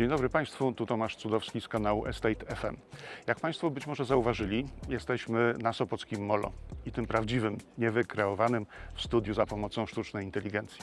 Dzień dobry Państwu, tu Tomasz Cudowski z kanału Estate FM. Jak Państwo być może zauważyli, jesteśmy na Sopockim Molo i tym prawdziwym, niewykreowanym w studiu za pomocą sztucznej inteligencji.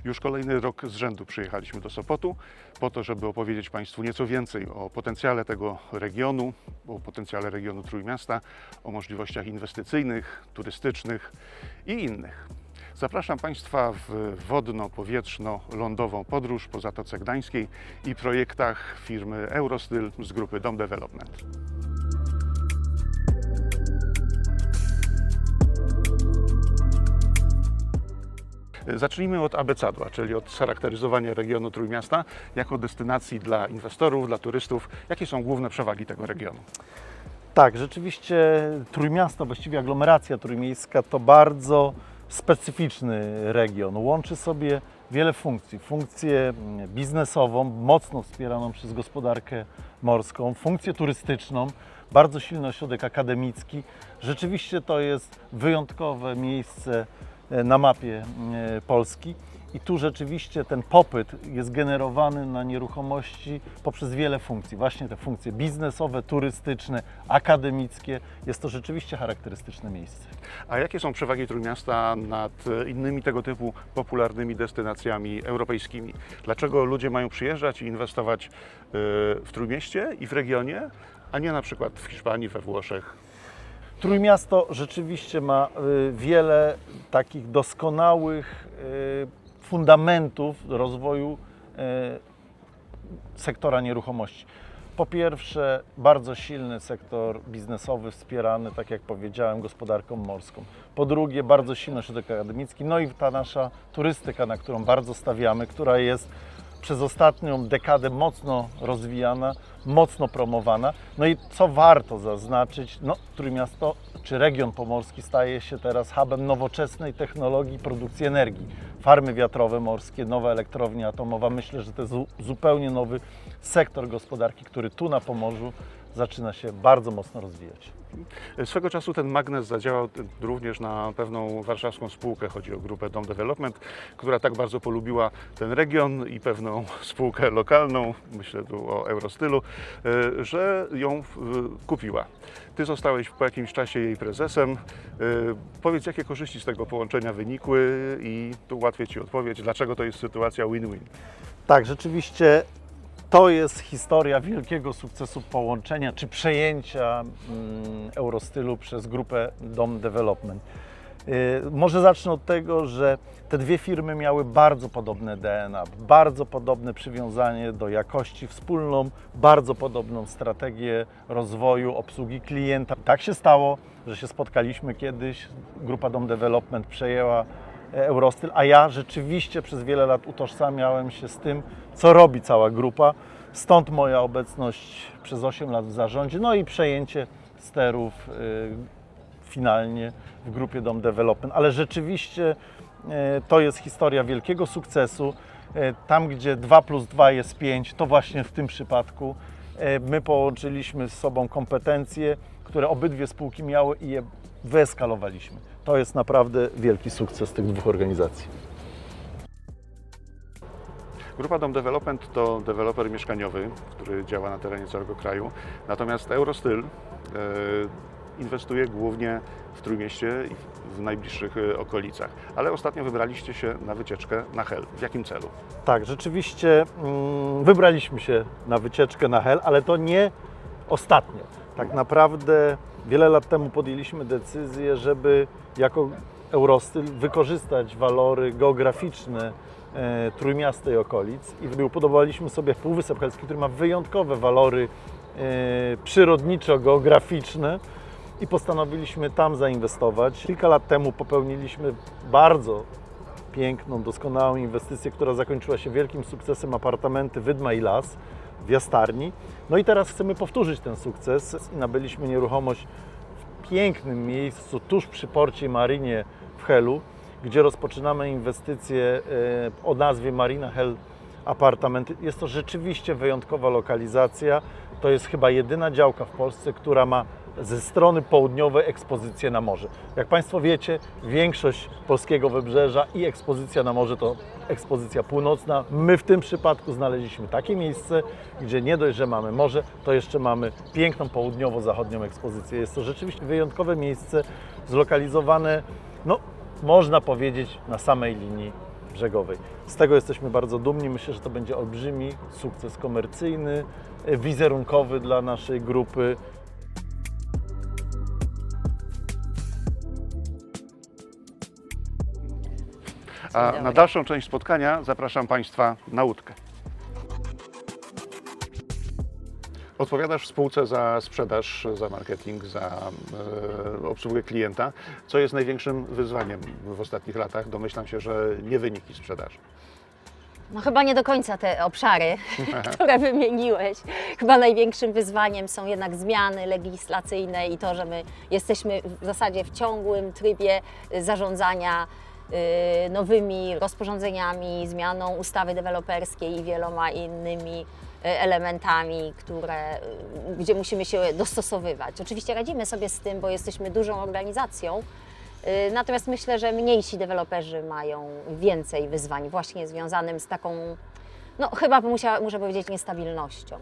Już kolejny rok z rzędu przyjechaliśmy do Sopotu po to, żeby opowiedzieć Państwu nieco więcej o potencjale tego regionu, o potencjale regionu Trójmiasta, o możliwościach inwestycyjnych, turystycznych i innych. Zapraszam Państwa w wodno-powietrzno-lądową podróż po Zatoce Gdańskiej i projektach firmy Eurostyl z grupy Dom Development. Zacznijmy od abecadła, czyli od scharakteryzowania regionu Trójmiasta jako destynacji dla inwestorów, dla turystów. Jakie są główne przewagi tego regionu? Tak, rzeczywiście Trójmiasto, właściwie aglomeracja trójmiejska to bardzo specyficzny region. Łączy sobie wiele funkcji. Funkcję biznesową, mocno wspieraną przez gospodarkę morską, funkcję turystyczną, bardzo silny ośrodek akademicki. Rzeczywiście to jest wyjątkowe miejsce na mapie Polski i tu rzeczywiście ten popyt jest generowany na nieruchomości poprzez wiele funkcji. Właśnie te funkcje biznesowe, turystyczne, akademickie. Jest to rzeczywiście charakterystyczne miejsce. A jakie są przewagi Trójmiasta nad innymi tego typu popularnymi destynacjami europejskimi? Dlaczego ludzie mają przyjeżdżać i inwestować w Trójmieście i w regionie, a nie na przykład w Hiszpanii, we Włoszech? Trójmiasto rzeczywiście ma wiele takich doskonałych fundamentów rozwoju sektora nieruchomości. Po pierwsze, bardzo silny sektor biznesowy wspierany, tak jak powiedziałem, gospodarką morską. Po drugie, bardzo silny ośrodek akademicki, no i ta nasza turystyka, na którą bardzo stawiamy, która jest przez ostatnią dekadę mocno rozwijana, mocno promowana. No i co warto zaznaczyć, Trójmiasto czy region pomorski staje się teraz hubem nowoczesnej technologii produkcji energii. Farmy wiatrowe morskie, nowa elektrownia atomowa. Myślę, że to jest zupełnie nowy sektor gospodarki, który tu na Pomorzu zaczyna się bardzo mocno rozwijać. Swego czasu ten magnes zadziałał również na pewną warszawską spółkę, chodzi o grupę Dom Development, która tak bardzo polubiła ten region i pewną spółkę lokalną, myślę tu o Eurostylu, że ją kupiła. Ty zostałeś po jakimś czasie jej prezesem. Powiedz, jakie korzyści z tego połączenia wynikły i tu łatwiej Ci odpowiedź, dlaczego to jest sytuacja win-win? Tak, rzeczywiście to jest historia wielkiego sukcesu połączenia czy przejęcia Eurostylu przez grupę Dom Development. Może zacznę od tego, że te dwie firmy miały bardzo podobne DNA, bardzo podobne przywiązanie do jakości, wspólną, bardzo podobną strategię rozwoju, obsługi klienta. Tak się stało, że się spotkaliśmy kiedyś, grupa Dom Development przejęła Eurostyl, a ja rzeczywiście przez wiele lat utożsamiałem się z tym, co robi cała grupa. Stąd moja obecność przez 8 lat w zarządzie, no i przejęcie sterów finalnie w grupie Dom Development. Ale rzeczywiście to jest historia wielkiego sukcesu. Tam, gdzie 2 + 2 jest 5, to właśnie w tym przypadku my połączyliśmy z sobą kompetencje, które obydwie spółki miały i je wyeskalowaliśmy. To jest naprawdę wielki sukces tych dwóch organizacji. Grupa Dom Development to deweloper mieszkaniowy, który działa na terenie całego kraju. Natomiast Eurostyl inwestuje głównie w Trójmieście i w najbliższych okolicach. Ale ostatnio wybraliście się na wycieczkę na Hel. W jakim celu? Tak, rzeczywiście wybraliśmy się na wycieczkę na Hel, ale to nie ostatnio. Tak naprawdę wiele lat temu podjęliśmy decyzję, żeby jako Eurostyl wykorzystać walory geograficzne Trójmiasta i okolic i upodobaliśmy sobie Półwysep Helski, który ma wyjątkowe walory przyrodniczo-geograficzne i postanowiliśmy tam zainwestować. Kilka lat temu popełniliśmy bardzo piękną, doskonałą inwestycję, która zakończyła się wielkim sukcesem, apartamenty Wydma i Las w Jastarni. No i teraz chcemy powtórzyć ten sukces. Nabyliśmy nieruchomość w pięknym miejscu, tuż przy porcie i marynie w Helu, gdzie rozpoczynamy inwestycje o nazwie Marina Hel Apartamenty. Jest to rzeczywiście wyjątkowa lokalizacja. To jest chyba jedyna działka w Polsce, która ma ze strony południowej ekspozycję na morze. Jak Państwo wiecie, większość polskiego wybrzeża i ekspozycja na morze to ekspozycja północna. My w tym przypadku znaleźliśmy takie miejsce, gdzie nie dość, że mamy morze, to jeszcze mamy piękną południowo-zachodnią ekspozycję. Jest to rzeczywiście wyjątkowe miejsce, zlokalizowane, no, można powiedzieć, na samej linii brzegowej. Z tego jesteśmy bardzo dumni. Myślę, że to będzie olbrzymi sukces komercyjny, wizerunkowy dla naszej grupy. A na dalszą część spotkania zapraszam Państwa na łódkę. Odpowiadasz w spółce za sprzedaż, za marketing, za obsługę klienta. Co jest największym wyzwaniem w ostatnich latach? Domyślam się, że nie wyniki sprzedaży. No chyba nie do końca te obszary, które wymieniłeś. Chyba największym wyzwaniem są jednak zmiany legislacyjne i to, że my jesteśmy w zasadzie w ciągłym trybie zarządzania nowymi rozporządzeniami, zmianą ustawy deweloperskiej i wieloma innymi elementami, gdzie musimy się dostosowywać. Oczywiście radzimy sobie z tym, bo jesteśmy dużą organizacją, natomiast myślę, że mniejsi deweloperzy mają więcej wyzwań właśnie związanych z taką, no chyba muszę powiedzieć, niestabilnością.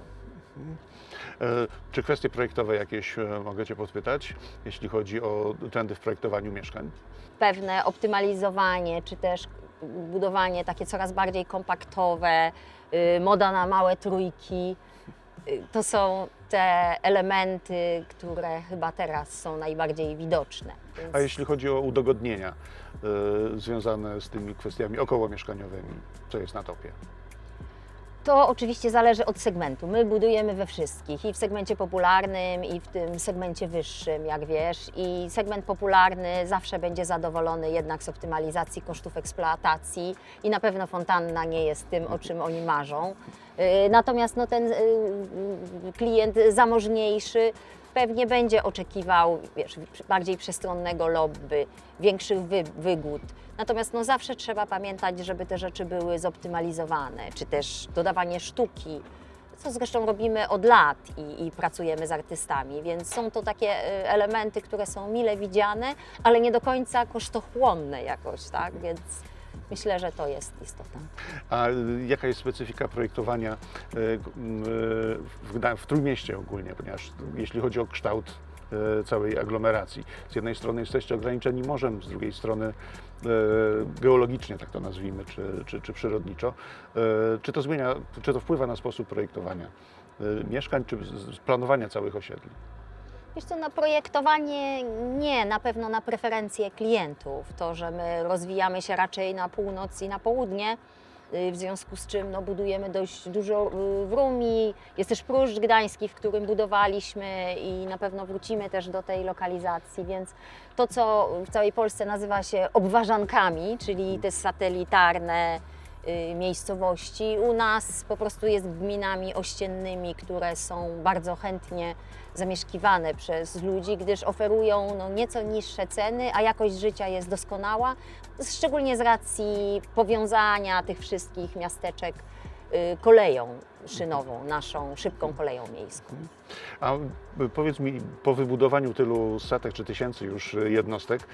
Czy kwestie projektowe jakieś mogę Cię podpytać, jeśli chodzi o trendy w projektowaniu mieszkań? Pewne optymalizowanie, czy też budowanie takie coraz bardziej kompaktowe, moda na małe trójki. To są te elementy, które chyba teraz są najbardziej widoczne. Więc... A jeśli chodzi o udogodnienia związane z tymi kwestiami okołomieszkaniowymi, co jest na topie? To oczywiście zależy od segmentu. My budujemy we wszystkich, i w segmencie popularnym, i w tym segmencie wyższym, jak wiesz. I segment popularny zawsze będzie zadowolony jednak z optymalizacji kosztów eksploatacji i na pewno fontanna nie jest tym, o czym oni marzą. Natomiast no, ten klient zamożniejszy pewnie będzie oczekiwał, wiesz, bardziej przestronnego lobby, większych wygód. Natomiast no, zawsze trzeba pamiętać, żeby te rzeczy były zoptymalizowane, czy też dodawanie sztuki, co zresztą robimy od lat i pracujemy z artystami, więc są to takie elementy, które są mile widziane, ale nie do końca kosztochłonne jakoś, tak? Więc myślę, że to jest istotne. A jaka jest specyfika projektowania w Trójmieście ogólnie, ponieważ jeśli chodzi o kształt całej aglomeracji, z jednej strony jesteście ograniczeni morzem, z drugiej strony geologicznie, tak to nazwijmy, czy przyrodniczo. Czy to zmienia, czy to wpływa na sposób projektowania mieszkań, czy planowania całych osiedli? Wiesz co, na projektowanie nie, na pewno na preferencje klientów. To, że my rozwijamy się raczej na północ i na południe, w związku z czym no, budujemy dość dużo w Rumi. Jest też Pruszcz Gdański, w którym budowaliśmy i na pewno wrócimy też do tej lokalizacji, więc to, co w całej Polsce nazywa się obwarzankami, czyli te satelitarne miejscowości, u nas po prostu jest gminami ościennymi, które są bardzo chętnie zamieszkiwane przez ludzi, gdyż oferują no, nieco niższe ceny, a jakość życia jest doskonała, szczególnie z racji powiązania tych wszystkich miasteczek koleją szynową, naszą szybką koleją miejską. A powiedz mi, po wybudowaniu tylu setek czy tysięcy już jednostek,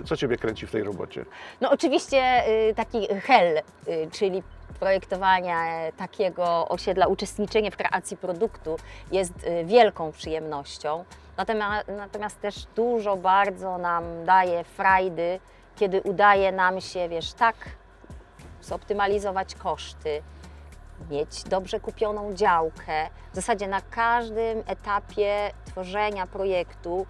co Ciebie kręci w tej robocie? No oczywiście taki HEL, czyli projektowania takiego osiedla, uczestniczenie w kreacji produktu jest wielką przyjemnością. Natomiast też dużo bardzo nam daje frajdy, kiedy udaje nam się, wiesz, tak zoptymalizować koszty, mieć dobrze kupioną działkę. W zasadzie na każdym etapie tworzenia projektu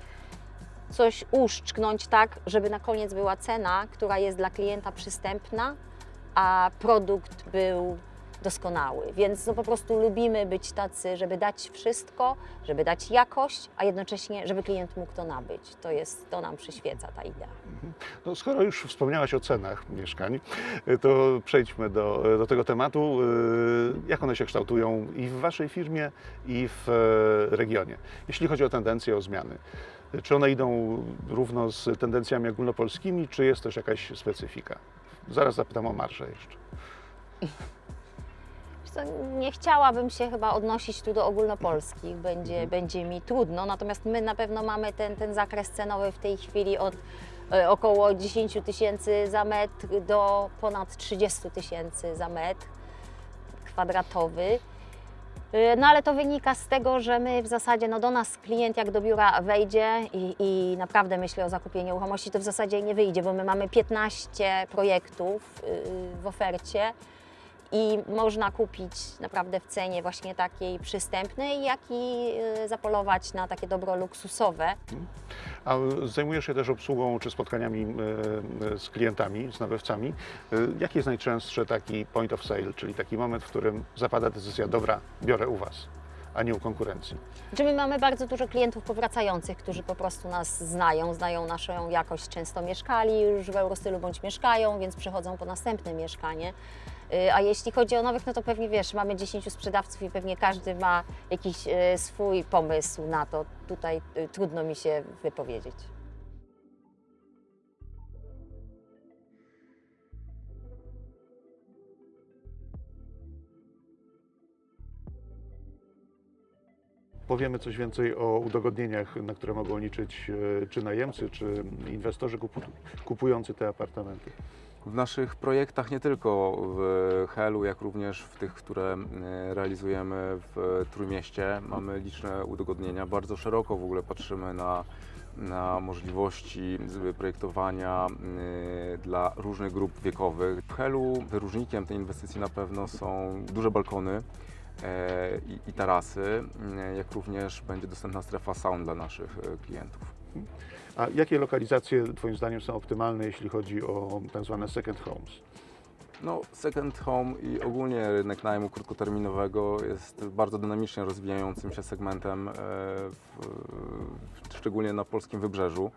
coś uszczknąć tak, żeby na koniec była cena, która jest dla klienta przystępna, a produkt był doskonały. Więc no, po prostu lubimy być tacy, żeby dać wszystko, żeby dać jakość, a jednocześnie, żeby klient mógł to nabyć. To nam przyświeca ta idea. No, skoro już wspomniałaś o cenach mieszkań, to przejdźmy do tego tematu. Jak one się kształtują i w Waszej firmie, i w regionie, jeśli chodzi o tendencje, o zmiany? Czy one idą równo z tendencjami ogólnopolskimi, czy jest też jakaś specyfika? Zaraz zapytam o marżę jeszcze. To nie chciałabym się chyba odnosić tu do ogólnopolskich, będzie mi trudno, natomiast my na pewno mamy ten zakres cenowy w tej chwili od około 10 000 za metr do ponad 30 000 za metr kwadratowy. No ale to wynika z tego, że my w zasadzie, no do nas klient jak do biura wejdzie i naprawdę myśli o zakupie nieruchomości, to w zasadzie nie wyjdzie, bo my mamy 15 projektów w ofercie i można kupić naprawdę w cenie właśnie takiej przystępnej, jak i zapolować na takie dobro luksusowe. A zajmujesz się też obsługą czy spotkaniami z klientami, z nabywcami. Jaki jest najczęstszy taki point of sale, czyli taki moment, w którym zapada decyzja, dobra, biorę u Was, a nie u konkurencji? Znaczy my mamy bardzo dużo klientów powracających, którzy po prostu nas znają naszą jakość, często mieszkali już w Eurostylu bądź mieszkają, więc przychodzą po następne mieszkanie. A jeśli chodzi o nowych, no to pewnie wiesz, mamy 10 sprzedawców i pewnie każdy ma jakiś swój pomysł na to. Tutaj trudno mi się wypowiedzieć. Powiemy coś więcej o udogodnieniach, na które mogą liczyć czy najemcy, czy inwestorzy kupujący te apartamenty. W naszych projektach, nie tylko w Helu, jak również w tych, które realizujemy w Trójmieście, mamy liczne udogodnienia. Bardzo szeroko w ogóle patrzymy na możliwości projektowania dla różnych grup wiekowych. W Helu wyróżnikiem tej inwestycji na pewno są duże balkony i tarasy, jak również będzie dostępna strefa saun dla naszych klientów. A jakie lokalizacje Twoim zdaniem są optymalne, jeśli chodzi o tak zwane second homes? No, second home i ogólnie rynek najmu krótkoterminowego jest bardzo dynamicznie rozwijającym się segmentem, szczególnie na polskim wybrzeżu.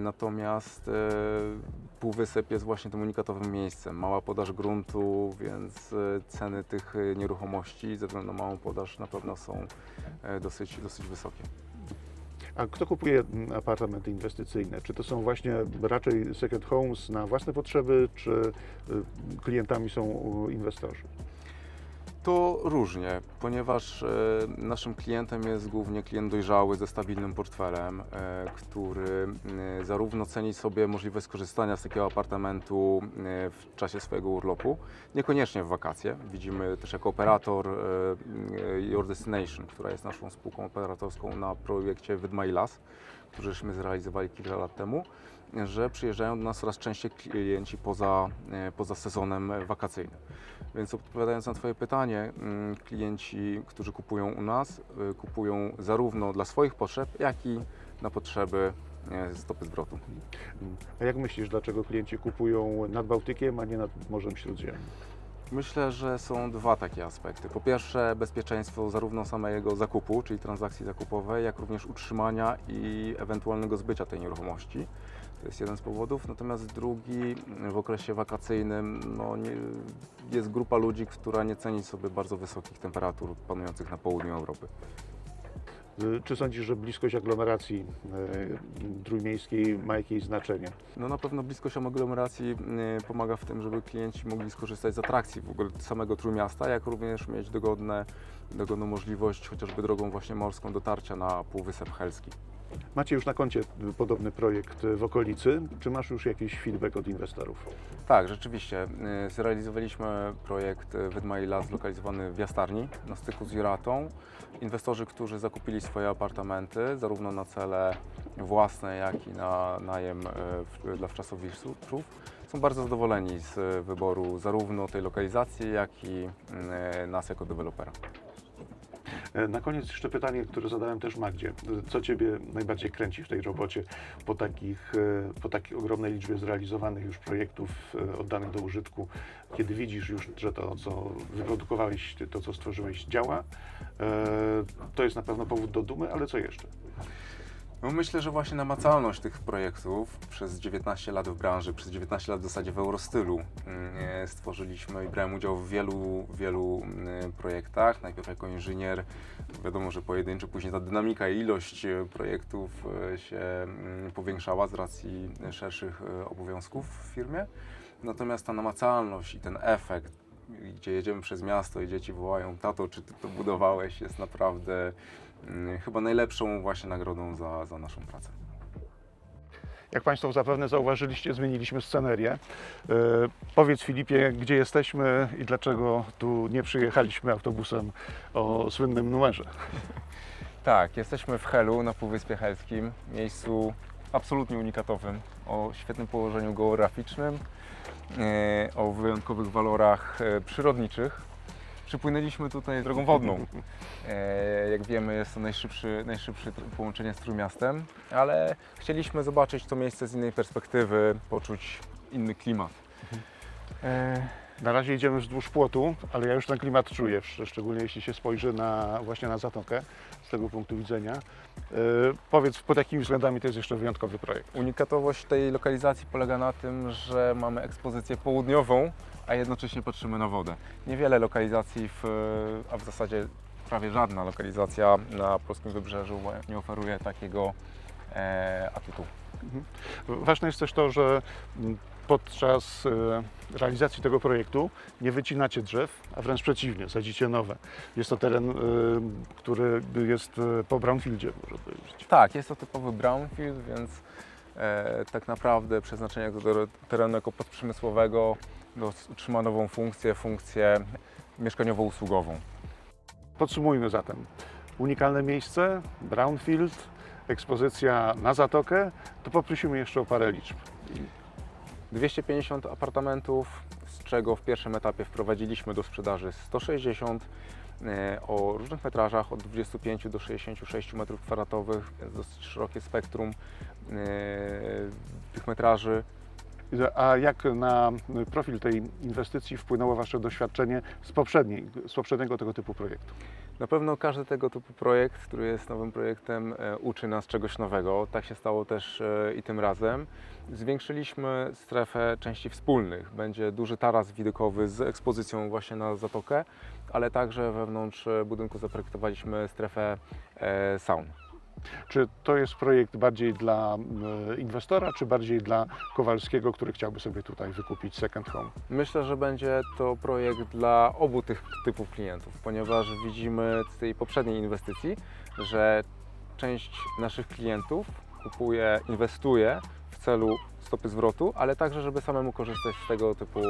Natomiast Półwysep jest właśnie tym unikatowym miejscem. Mała podaż gruntu, więc ceny tych nieruchomości ze względu na małą podaż na pewno są dosyć wysokie. A kto kupuje apartamenty inwestycyjne? Czy to są właśnie raczej second homes na własne potrzeby, czy klientami są inwestorzy? To różnie, ponieważ naszym klientem jest głównie klient dojrzały ze stabilnym portfelem, który zarówno ceni sobie możliwość skorzystania z takiego apartamentu w czasie swojego urlopu, niekoniecznie w wakacje. Widzimy też jako operator Your Destination, która jest naszą spółką operatorską na projekcie With My Las, któryśmy zrealizowali kilka lat temu, że przyjeżdżają do nas coraz częściej klienci poza sezonem wakacyjnym. Więc odpowiadając na Twoje pytanie, klienci, którzy kupują u nas, kupują zarówno dla swoich potrzeb, jak i na potrzeby stopy zwrotu. A jak myślisz, dlaczego klienci kupują nad Bałtykiem, a nie nad Morzem Śródziemnym? Myślę, że są dwa takie aspekty. Po pierwsze, bezpieczeństwo zarówno samego zakupu, czyli transakcji zakupowej, jak również utrzymania i ewentualnego zbycia tej nieruchomości. To jest jeden z powodów. Natomiast drugi, w okresie wakacyjnym jest grupa ludzi, która nie ceni sobie bardzo wysokich temperatur panujących na południu Europy. Czy sądzisz, że bliskość aglomeracji trójmiejskiej ma jakieś znaczenie? No na pewno bliskość aglomeracji pomaga w tym, żeby klienci mogli skorzystać z atrakcji w ogóle samego Trójmiasta, jak również mieć dogodną możliwość, chociażby drogą właśnie morską, dotarcia na Półwysep Helski. Macie już na koncie podobny projekt w okolicy. Czy masz już jakiś feedback od inwestorów? Tak, rzeczywiście. Zrealizowaliśmy projekt With My Las zlokalizowany w Jastarni, na styku z Juratą. Inwestorzy, którzy zakupili swoje apartamenty, zarówno na cele własne, jak i na najem dla wczasowiczów, są bardzo zadowoleni z wyboru zarówno tej lokalizacji, jak i nas jako dewelopera. Na koniec jeszcze pytanie, które zadałem też Magdzie. Co Ciebie najbardziej kręci w tej robocie po takiej ogromnej liczbie zrealizowanych już projektów oddanych do użytku, kiedy widzisz już, że to, co wyprodukowałeś, to, co stworzyłeś, działa? To jest na pewno powód do dumy, ale co jeszcze? No myślę, że właśnie namacalność tych projektów przez 19 lat w branży, przez 19 lat w zasadzie w Eurostylu stworzyliśmy i brałem udział w wielu projektach. Najpierw jako inżynier, wiadomo, że pojedynczo, później ta dynamika i ilość projektów się powiększała z racji szerszych obowiązków w firmie. Natomiast ta namacalność i ten efekt gdzie jedziemy przez miasto i dzieci wołają: tato, czy ty to budowałeś, jest naprawdę chyba najlepszą właśnie nagrodą za naszą pracę. Jak Państwo zapewne zauważyliście, zmieniliśmy scenerię. Powiedz, Filipie, gdzie jesteśmy i dlaczego tu nie przyjechaliśmy autobusem o słynnym numerze? Tak, jesteśmy w Helu na Półwyspie Helskim, miejscu absolutnie unikatowym, o świetnym położeniu geograficzny, o wyjątkowych walorach przyrodniczych. Przypłynęliśmy tutaj drogą wodną. Jak wiemy, jest to najszybsze połączenie z Trójmiastem, ale chcieliśmy zobaczyć to miejsce z innej perspektywy, poczuć inny klimat. Na razie idziemy wzdłuż płotu, ale ja już ten klimat czuję, szczególnie jeśli się spojrzy właśnie na zatokę z tego punktu widzenia. Powiedz, pod jakimi względami to jest jeszcze wyjątkowy projekt? Unikatowość tej lokalizacji polega na tym, że mamy ekspozycję południową, a jednocześnie patrzymy na wodę. Niewiele lokalizacji, a w zasadzie prawie żadna lokalizacja na polskim wybrzeżu nie oferuje takiego atutu. Ważne jest też to, że podczas realizacji tego projektu nie wycinacie drzew, a wręcz przeciwnie, sadzicie nowe. Jest to teren, który jest po brownfieldzie, można powiedzieć. Tak, jest to typowy brownfield, więc tak naprawdę przeznaczenie tego terenu jako podprzemysłowego utrzyma nową funkcję mieszkaniowo-usługową. Podsumujmy zatem. Unikalne miejsce, brownfield, ekspozycja na zatokę, to poprosimy jeszcze o parę liczb. 250 apartamentów, z czego w pierwszym etapie wprowadziliśmy do sprzedaży 160 o różnych metrażach od 25 do 66 m2, więc dosyć szerokie spektrum tych metraży. A jak na profil tej inwestycji wpłynęło Wasze doświadczenie z poprzedniego tego typu projektu? Na pewno każdy tego typu projekt, który jest nowym projektem, uczy nas czegoś nowego. Tak się stało też i tym razem. Zwiększyliśmy strefę części wspólnych. Będzie duży taras widokowy z ekspozycją właśnie na zatokę, ale także wewnątrz budynku zaprojektowaliśmy strefę saun. Czy to jest projekt bardziej dla inwestora, czy bardziej dla Kowalskiego, który chciałby sobie tutaj wykupić second home? Myślę, że będzie to projekt dla obu tych typów klientów, ponieważ widzimy z tej poprzedniej inwestycji, że część naszych klientów inwestuje w celu stopy zwrotu, ale także, żeby samemu korzystać z tego typu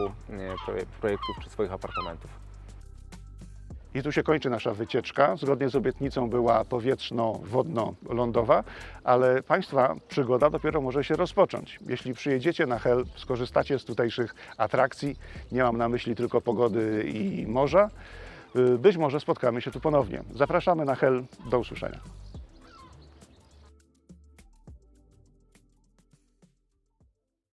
projektów czy swoich apartamentów. I tu się kończy nasza wycieczka. Zgodnie z obietnicą była powietrzno-wodno-lądowa, ale Państwa przygoda dopiero może się rozpocząć. Jeśli przyjedziecie na Hel, skorzystacie z tutejszych atrakcji, nie mam na myśli tylko pogody i morza, być może spotkamy się tu ponownie. Zapraszamy na Hel, do usłyszenia.